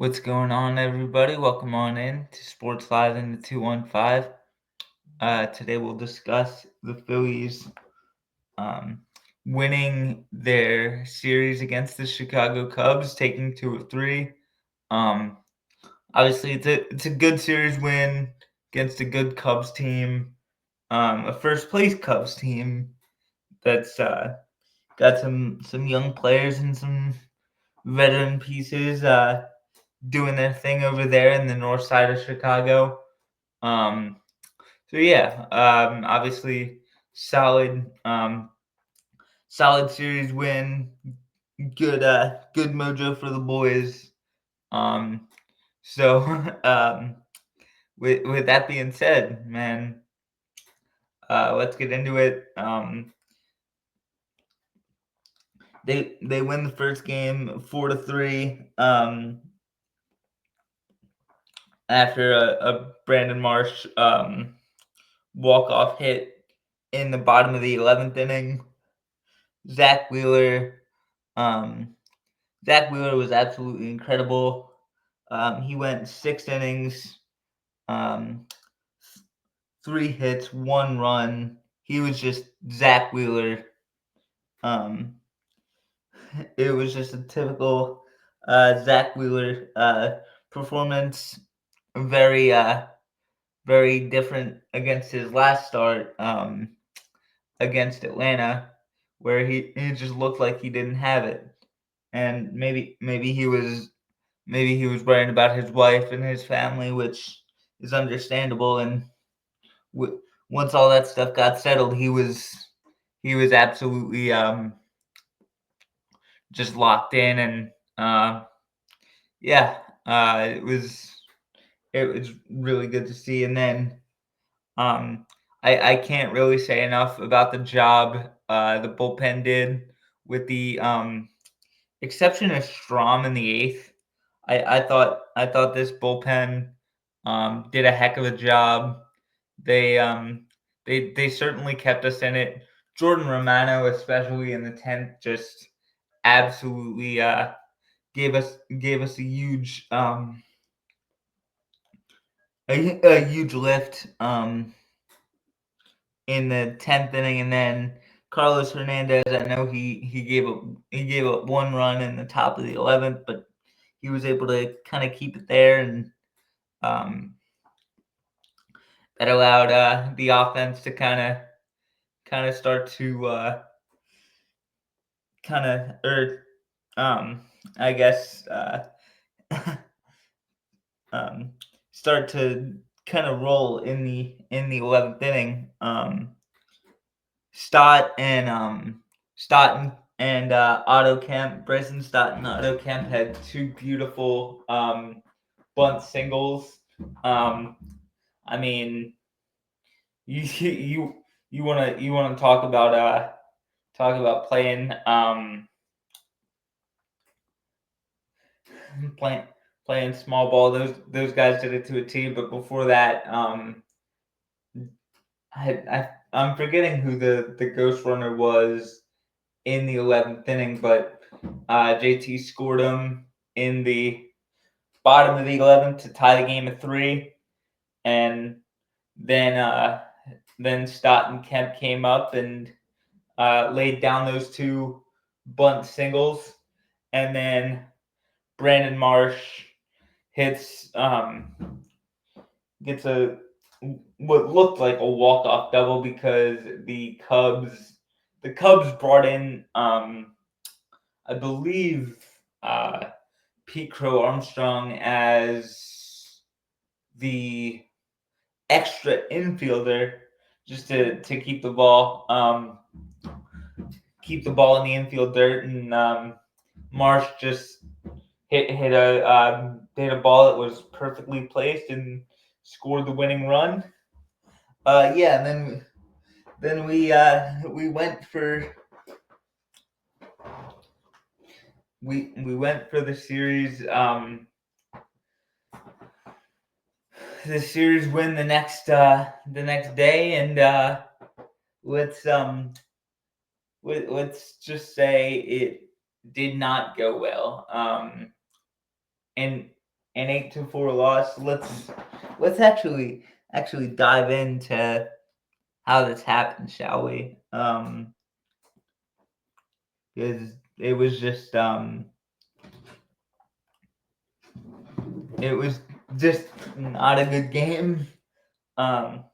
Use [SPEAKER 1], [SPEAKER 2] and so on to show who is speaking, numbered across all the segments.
[SPEAKER 1] What's going on, everybody? Welcome on in to Sports Live in the 215. Today we'll discuss the Phillies um, winning their series against the Chicago Cubs, taking 2-3. Um, Obviously, it's a good series win against a good Cubs team, a first place Cubs team that's got some young players and some veteran pieces doing their thing over there in the north side of Chicago. Um, Obviously solid, solid series win. Good mojo for the boys. Um, so with that being said, man, let's get into it. They win the first game 4-3. After a Brandon Marsh walk-off hit in the bottom of the 11th inning. Zach Wheeler, um, Zach Wheeler was absolutely incredible. He went 6 innings, um, 3 hits, 1 run. He was just Zach Wheeler. Um, it was just a typical Zach Wheeler performance. Very, very different against his last start against Atlanta, where he just looked like he didn't have it, and maybe he was worrying about his wife and his family, which is understandable. And w- once all that stuff got settled, he was absolutely just locked in, and yeah, it was really good to see. And then I can't really say enough about the job the bullpen did with the exception of Strom in the eighth. I thought this bullpen did a heck of a job. They they certainly kept us in it. Jordan Romano, especially in the 10th, just absolutely gave us a huge lift in the 10th inning. And then Carlos Hernandez, I know he gave up 1 run in the top of the 11th, but he was able to kind of keep it there, and um, that allowed the offense to kind of start to kind of or I guess um, start to kind of roll in the 11th inning. Stott and Otto Kemp, Bryson Stott and Otto Kemp had two beautiful bunt singles. I mean, you want to talk about playing playing small ball. Those guys did it to a T. But before that, I'm forgetting who the ghost runner was in the 11th inning, but JT scored him in the bottom of the 11th to tie the game at 3, and then Stott and Kemp came up and laid down those two bunt singles, and then Brandon Marsh gets what looked like a walk-off double because the Cubs brought in I believe Pete Crow Armstrong as the extra infielder, just to keep the ball in the infield dirt. And Marsh just hit a ball that was perfectly placed and scored the winning run. Yeah, and then we went for the series. The series win the next day, and let's let's just say it did not go well. And an 8-4 loss. Let's actually dive into how this happened, shall we? Because it was just it was just not a good game. So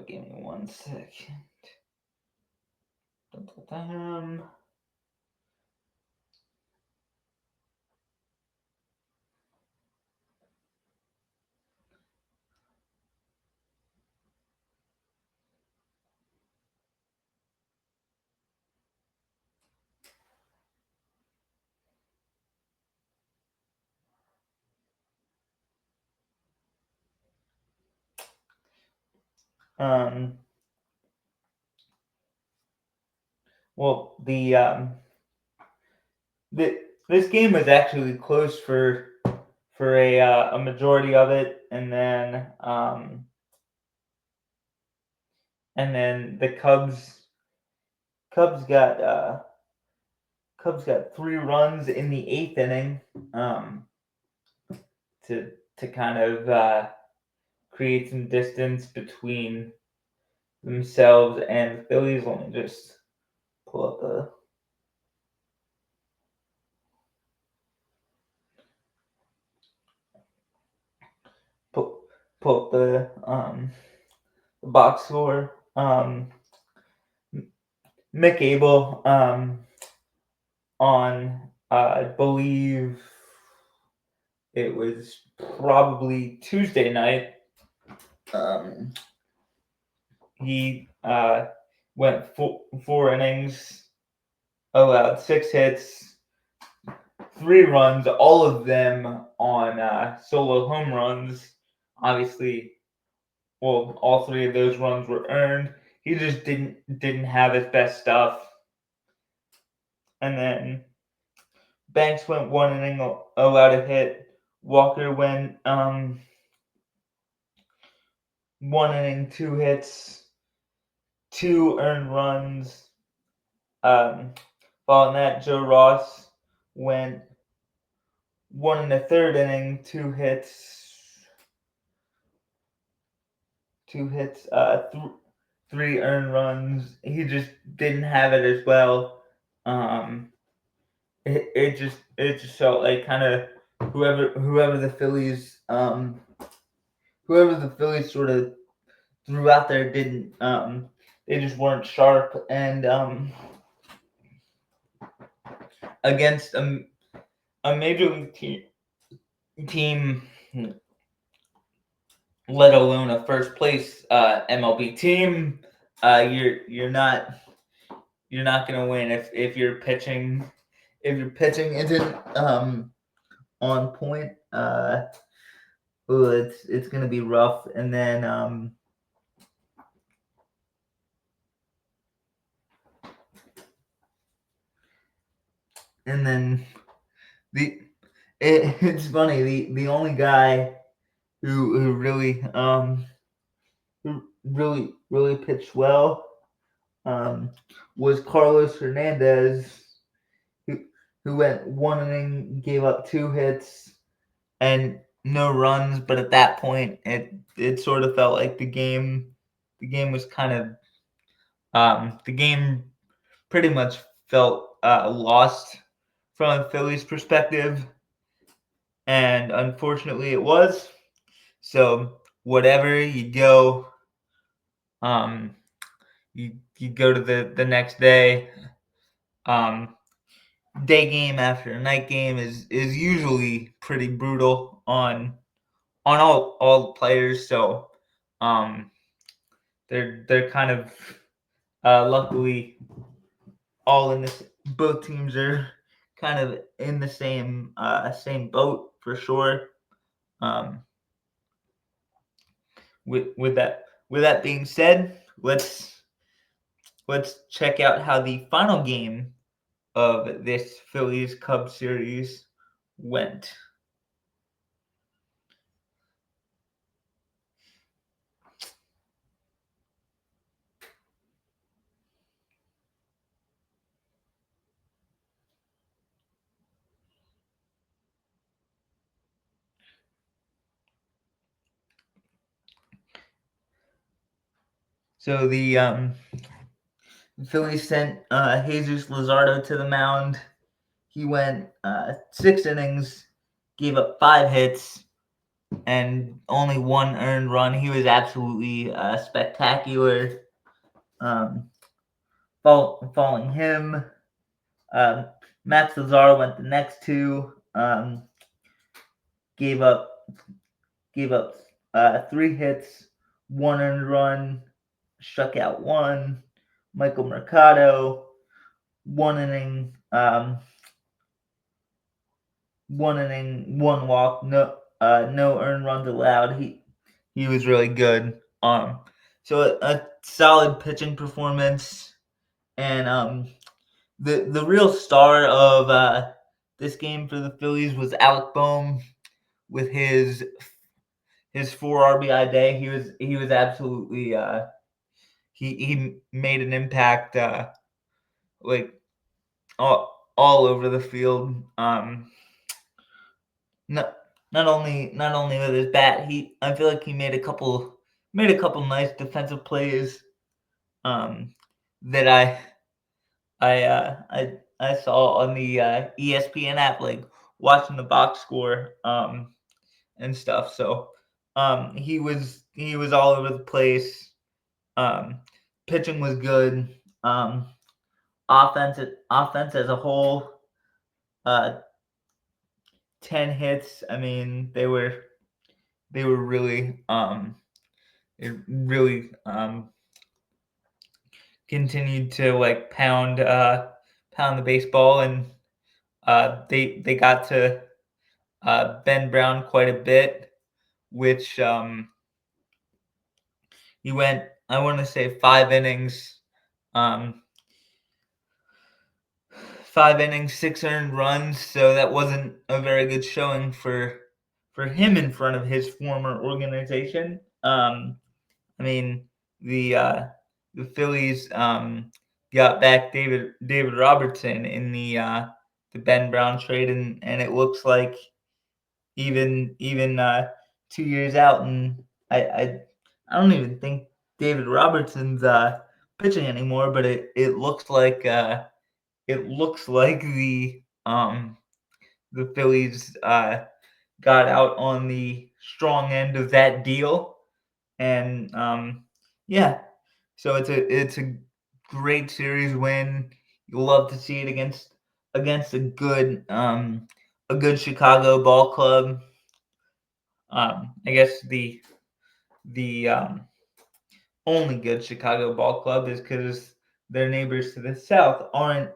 [SPEAKER 1] give me 1 second. Um, well, this game was actually close for a majority of it, and then the Cubs got uh, Cubs got 3 runs in the 8th inning, to kind of create some distance between themselves and the Phillies. Let me just pull up the box score. Mick Abel, on I believe it was probably Tuesday night. He went 4 innings, allowed 6 hits, 3 runs, all of them on solo home runs. Obviously, well, all 3 of those runs were earned. He just didn't have his best stuff. And then Banks went 1 inning, allowed a hit. Walker went 1 inning, 2 hits, 2 earned runs. Following that, Joe Ross went 1 1/3 inning, 2 hits, 3 earned runs. He just didn't have it as well. It just felt like kind of whoever the Phillies sort of threw out there didn't they just weren't sharp, and against a major league team, let alone a first place MLB team, you're not gonna win if your pitching isn't on point. It's gonna be rough, and then it's funny, the only guy who really pitched well was Carlos Hernandez, who went 1 inning, gave up 2 hits and no runs. But at that point, it sort of felt like the game was kind of the game pretty much felt lost from the Phillies' perspective, and unfortunately, it was. So whatever, you go, you go to the next day. Day game after night game is usually pretty brutal on all players. So they're kind of luckily all in this. Both teams are kind of in the same boat for sure. Um, with that being said, let's check out how the final game of this Phillies Cubs series went. So the Phillies sent Jesus Luzardo to the mound. He went 6 innings, gave up 5 hits, and only 1 earned run. He was absolutely spectacular. Following him, Max Lazar went the next 2. Gave up 3 hits, 1 earned run, struck out 1. Michael Mercado, 1 inning, 1 walk, no earned runs allowed. He was really good. So a solid pitching performance, and the real star of this game for the Phillies was Alec Bohm with his 4 RBI day. He was absolutely he made an impact like all over the field. Not only with his bat, I feel like he made a couple nice defensive plays that I saw on the ESPN app, like watching the box score and stuff. So he was all over the place. Pitching was good. Offense as a whole, 10 hits. I mean, they were really it really continued to like pound the baseball, and they got to Ben Brown quite a bit, which he went, I want to say, 5 innings, 6 earned runs. So that wasn't a very good showing for him in front of his former organization. I mean, the Phillies got back David Robertson in the Ben Brown trade, and it looks like even 2 years out, and I don't even think David Robertson's pitching anymore, but it looks like the Phillies got out on the strong end of that deal, and yeah, so it's a great series win. You'll love to see it against a good Chicago ball club. I guess the only good Chicago ball club is because their neighbors to the south aren't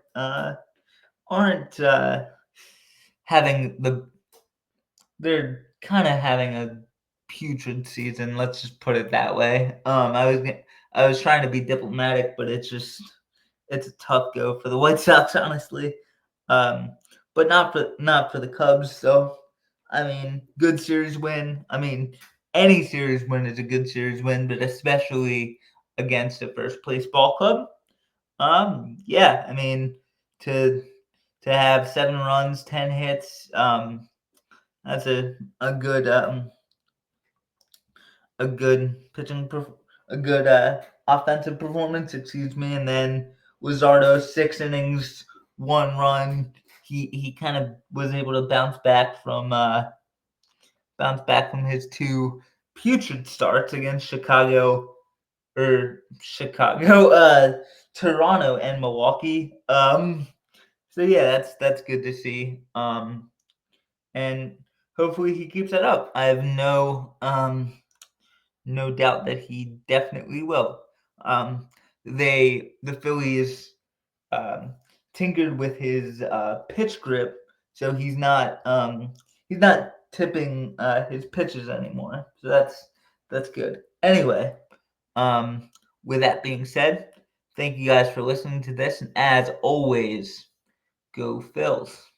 [SPEAKER 1] having they're kind of having a putrid season. Let's just put it that way. I was trying to be diplomatic, but it's a tough go for the White Sox, honestly. But not for the Cubs. So, I mean, good series win. I mean, any series win is a good series win, but especially against a first place ball club. Yeah, I mean, to have 7 runs, 10 hits, that's a good pitching a good offensive performance, excuse me, and then Luzardo 6 innings, 1 run. He kind of was able to bounce back from his 2 putrid starts against Chicago, Toronto and Milwaukee. So yeah, that's good to see. And hopefully he keeps that up. I have no doubt that he definitely will. The Phillies tinkered with his pitch grip, so he's not tipping his pitches anymore. So that's good. Anyway, with that being said, thank you guys for listening to this, and as always, go Phils.